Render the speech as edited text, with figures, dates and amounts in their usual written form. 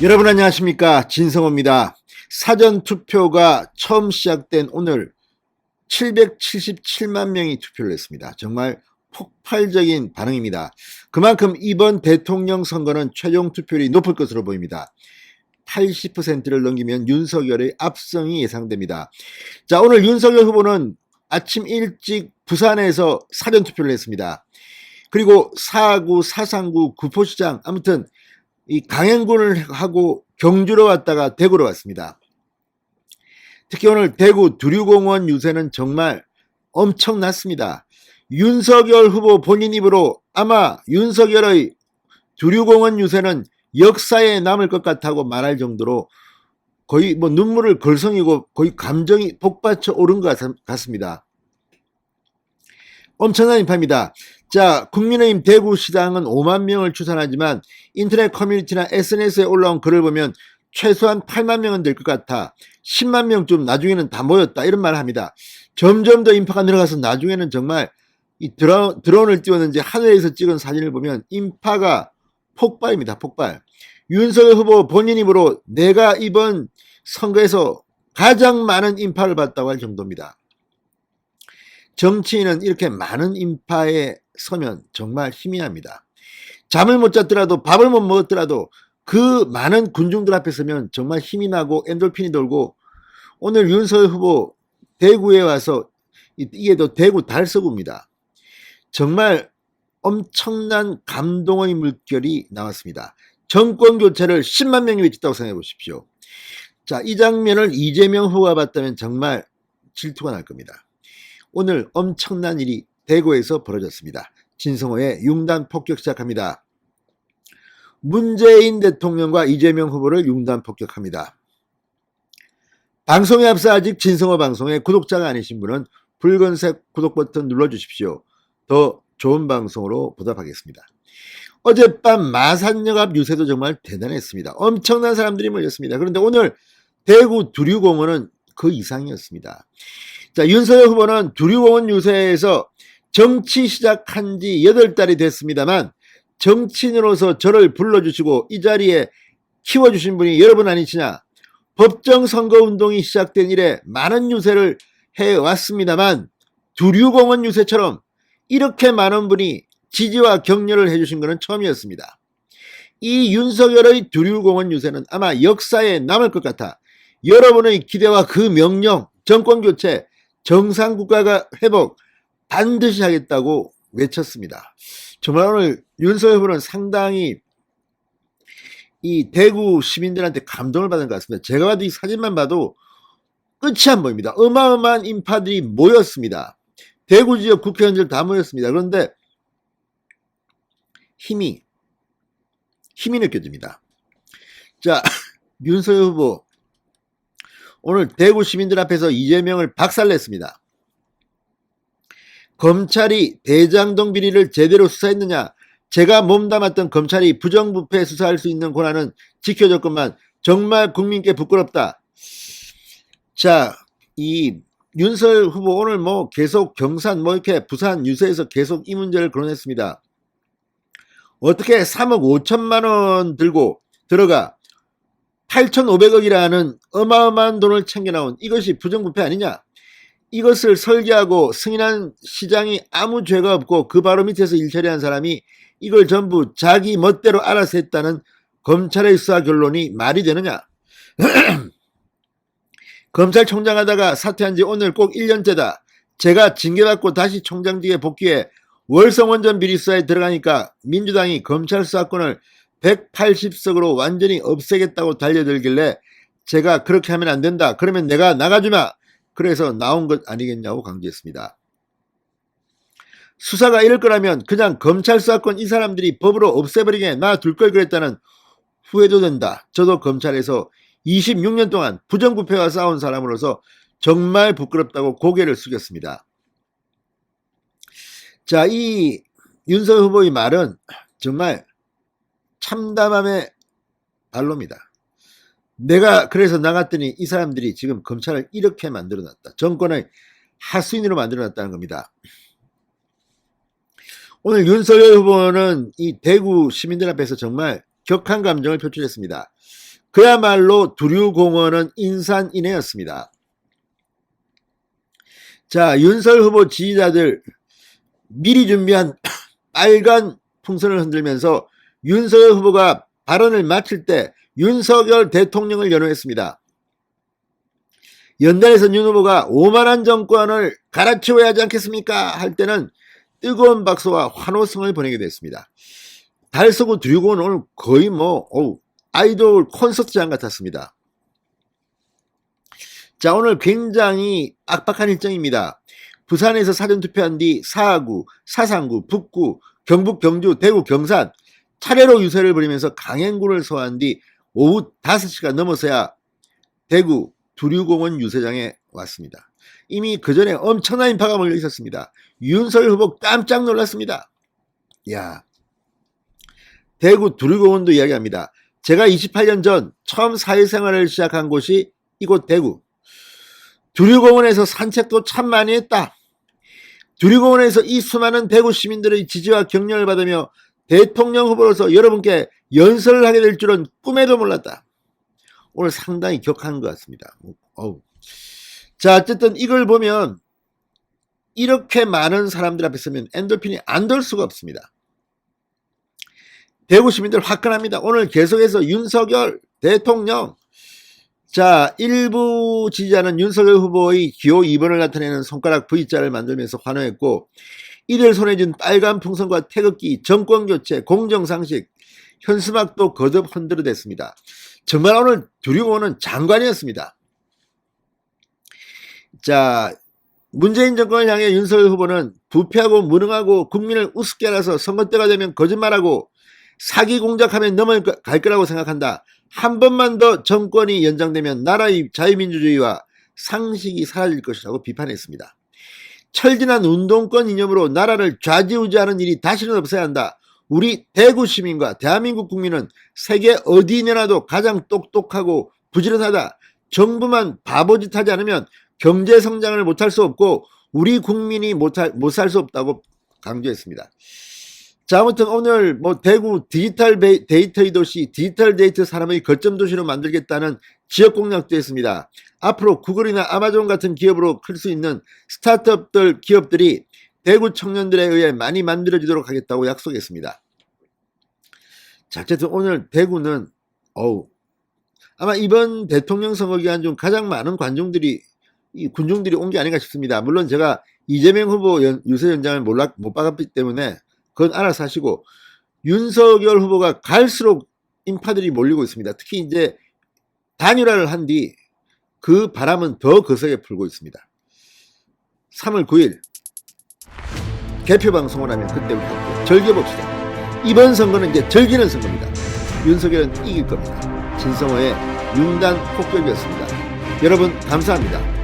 여러분 안녕하십니까, 진성호입니다. 사전투표가 처음 시작된 오늘 777만 명이 투표를 했습니다. 정말 폭발적인 반응입니다. 그만큼 이번 대통령 선거는 최종 투표율이 높을 것으로 보입니다. 80%를 넘기면 윤석열의 압승이 예상됩니다. 자, 오늘 윤석열 후보는 아침 일찍 부산에서 사전투표를 했습니다. 그리고 사구, 사상구, 구포시장, 아무튼 이 강행군을 하고 경주로 왔다가 대구로 왔습니다. 특히 오늘 대구 두류공원 유세는 정말 엄청났습니다. 윤석열 후보 본인 입으로 아마 윤석열의 두류공원 유세는 역사에 남을 것 같다고 말할 정도로 거의 뭐 눈물을 걸성이고 거의 감정이 복받쳐 오른 것 같습니다. 엄청난 인파입니다. 자, 국민의힘 대구시당은 5만 명을 추산하지만 인터넷 커뮤니티나 SNS에 올라온 글을 보면 최소한 8만 명은 될 것 같아. 10만 명쯤 나중에는 다 모였다. 이런 말을 합니다. 점점 더 인파가 늘어가서 나중에는 정말 이 드론을 띄웠는지 하늘에서 찍은 사진을 보면 인파가 폭발입니다. 폭발. 윤석열 후보 본인 입으로 내가 이번 선거에서 가장 많은 인파를 봤다고 할 정도입니다. 정치인은 이렇게 많은 인파에 서면 정말 힘이 납니다. 잠을 못 잤더라도 밥을 못 먹었더라도 그 많은 군중들 앞에 서면 정말 힘이 나고 엔돌핀이 돌고, 오늘 윤석열 후보 대구에 와서 이게 또 대구 달서구입니다. 정말 엄청난 감동의 물결이 나왔습니다. 정권 교체를 10만 명이 외쳤다고 생각해 보십시오. 자, 이 장면을 이재명 후보가 봤다면 정말 질투가 날 겁니다. 오늘 엄청난 일이 대구에서 벌어졌습니다. 진성호의 융단 폭격 시작합니다. 문재인 대통령과 이재명 후보를 융단 폭격합니다. 방송에 앞서 아직 진성호 방송의 구독자가 아니신 분은 붉은색 구독 버튼 눌러주십시오. 더 좋은 방송으로 보답하겠습니다. 어젯밤 마산역 앞 유세도 정말 대단했습니다. 엄청난 사람들이 몰렸습니다. 그런데 오늘 대구 두류공원은 그 이상이었습니다. 자, 윤석열 후보는 두류공원 유세에서 정치 시작한 지 8달이 됐습니다만 정치인으로서 저를 불러주시고 이 자리에 키워주신 분이 여러분 아니시냐. 법정선거운동이 시작된 이래 많은 유세를 해왔습니다만 두류공원 유세처럼 이렇게 많은 분이 지지와 격려를 해주신 것은 처음이었습니다. 이 윤석열의 두류공원 유세는 아마 역사에 남을 것 같아 여러분의 기대와 그 명령, 정권교체, 정상국가가 회복 반드시 하겠다고 외쳤습니다. 정말 오늘 윤석열 후보는 상당히 이 대구 시민들한테 감동을 받은 것 같습니다. 제가 봐도 이 사진만 봐도 끝이 안 보입니다. 어마어마한 인파들이 모였습니다. 대구 지역 국회의원들 다 모였습니다. 그런데 힘이 느껴집니다. 자, 윤석열 후보 오늘 대구 시민들 앞에서 이재명을 박살냈습니다. 검찰이 대장동 비리를 제대로 수사했느냐? 제가 몸담았던 검찰이 부정부패 수사할 수 있는 권한은 지켜줬건만 정말 국민께 부끄럽다. 자, 이 윤석열 후보 오늘 뭐 계속 경산 이렇게 부산 유세에서 계속 이 문제를 거론했습니다. 어떻게 3억 5천만 원 들고 들어가 8,500억이라는 어마어마한 돈을 챙겨나온 이것이 부정부패 아니냐? 이것을 설계하고 승인한 시장이 아무 죄가 없고 그 바로 밑에서 일처리한 사람이 이걸 전부 자기 멋대로 알아서 했다는 검찰의 수사 결론이 말이 되느냐? 검찰총장 하다가 사퇴한 지 오늘 꼭 1년째다. 제가 징계받고 다시 총장직에 복귀해 월성원전 비리 수사에 들어가니까 민주당이 검찰 수사권을 180석으로 완전히 없애겠다고 달려들길래 제가 그렇게 하면 안 된다. 그러면 내가 나가주마. 그래서 나온 것 아니겠냐고 강조했습니다. 수사가 이럴 거라면 그냥 검찰 수사권 이 사람들이 법으로 없애버리게 놔둘 걸 그랬다는 후회도 된다. 저도 검찰에서 26년 동안 부정부패와 싸운 사람으로서 정말 부끄럽다고 고개를 숙였습니다. 자, 이 윤석열 후보의 말은 정말 참담함의 발로입니다. 내가 그래서 나갔더니 이 사람들이 지금 검찰을 이렇게 만들어놨다. 정권의 하수인으로 만들어놨다는 겁니다. 오늘 윤석열 후보는 이 대구 시민들 앞에서 정말 격한 감정을 표출했습니다. 그야말로 두류공원은 인산인해였습니다. 자, 윤석열 후보 지지자들 미리 준비한 빨간 풍선을 흔들면서 윤석열 후보가 발언을 마칠 때 윤석열 대통령을 연호했습니다. 연단에서 윤 후보가 오만한 정권을 갈아치워야 하지 않겠습니까? 할 때는 뜨거운 박수와 환호성을 보내게 됐습니다. 달서구 두류공원 오늘 거의 아이돌 콘서트장 같았습니다. 자, 오늘 굉장히 빡빡한 일정입니다. 부산에서 사전투표한 뒤 사하구, 사상구, 북구, 경북, 경주, 대구, 경산 차례로 유세를 벌이면서 강행군을 소화한 뒤 오후 5시가 넘어서야 대구 두류공원 유세장에 왔습니다. 이미 그 전에 엄청난 인파가 몰려 있었습니다. 윤석열 후보 깜짝 놀랐습니다. 야, 대구 두류공원도 이야기합니다. 제가 28년 전 처음 사회생활을 시작한 곳이 이곳 대구. 두류공원에서 산책도 참 많이 했다. 두류공원에서 이 수많은 대구 시민들의 지지와 격려를 받으며 대통령 후보로서 여러분께 연설을 하게 될 줄은 꿈에도 몰랐다. 오늘 상당히 격한 것 같습니다. 자, 어쨌든 이걸 보면 이렇게 많은 사람들 앞에 서면 엔돌핀이 안 돌 수가 없습니다. 대구 시민들 화끈합니다. 오늘 계속해서 윤석열 대통령, 자, 일부 지지자는 윤석열 후보의 기호 2번을 나타내는 손가락 V자를 만들면서 환호했고, 이들 손에 쥔 빨간 풍선과 태극기, 정권교체, 공정상식, 현수막도 거듭 흔들어댔습니다. 정말 오늘 두류공원은 장관이었습니다. 자, 문재인 정권을 향해 윤석열 후보는 부패하고 무능하고 국민을 우습게 알아서 선거 때가 되면 거짓말하고 사기 공작하면 넘어갈 거라고 생각한다. 한 번만 더 정권이 연장되면 나라의 자유민주주의와 상식이 사라질 것이라고 비판했습니다. 철진한 운동권 이념으로 나라를 좌지우지하는 일이 다시는 없어야 한다. 우리 대구 시민과 대한민국 국민은 세계 어디 내놔도 가장 똑똑하고 부지런하다. 정부만 바보짓 하지 않으면 경제 성장을 못할 수 없고 우리 국민이 못 살 수 없다고 강조했습니다. 자, 아무튼 오늘 대구 디지털 데이터의 도시, 디지털 데이터 산업의 거점 도시로 만들겠다는 지역 공약도 했습니다. 앞으로 구글이나 아마존 같은 기업으로 클 수 있는 스타트업들, 기업들이 대구 청년들에 의해 많이 만들어지도록 하겠다고 약속했습니다. 자, 어쨌든 오늘 대구는 아마 이번 대통령 선거 기간 중 가장 많은 군중들이 온 게 아닌가 싶습니다. 물론 제가 이재명 후보 유세 현장을 못 봤기 때문에 그건 알아서 하시고, 윤석열 후보가 갈수록 인파들이 몰리고 있습니다. 특히 이제 단일화를 한 뒤 그 바람은 더 거세게 불고 있습니다. 3월 9일 개표 방송을 하면 그때부터 함께 즐겨봅시다. 이번 선거는 이제 즐기는 선거입니다. 윤석열은 이길 겁니다. 진성호의 융단 폭격이었습니다. 여러분 감사합니다.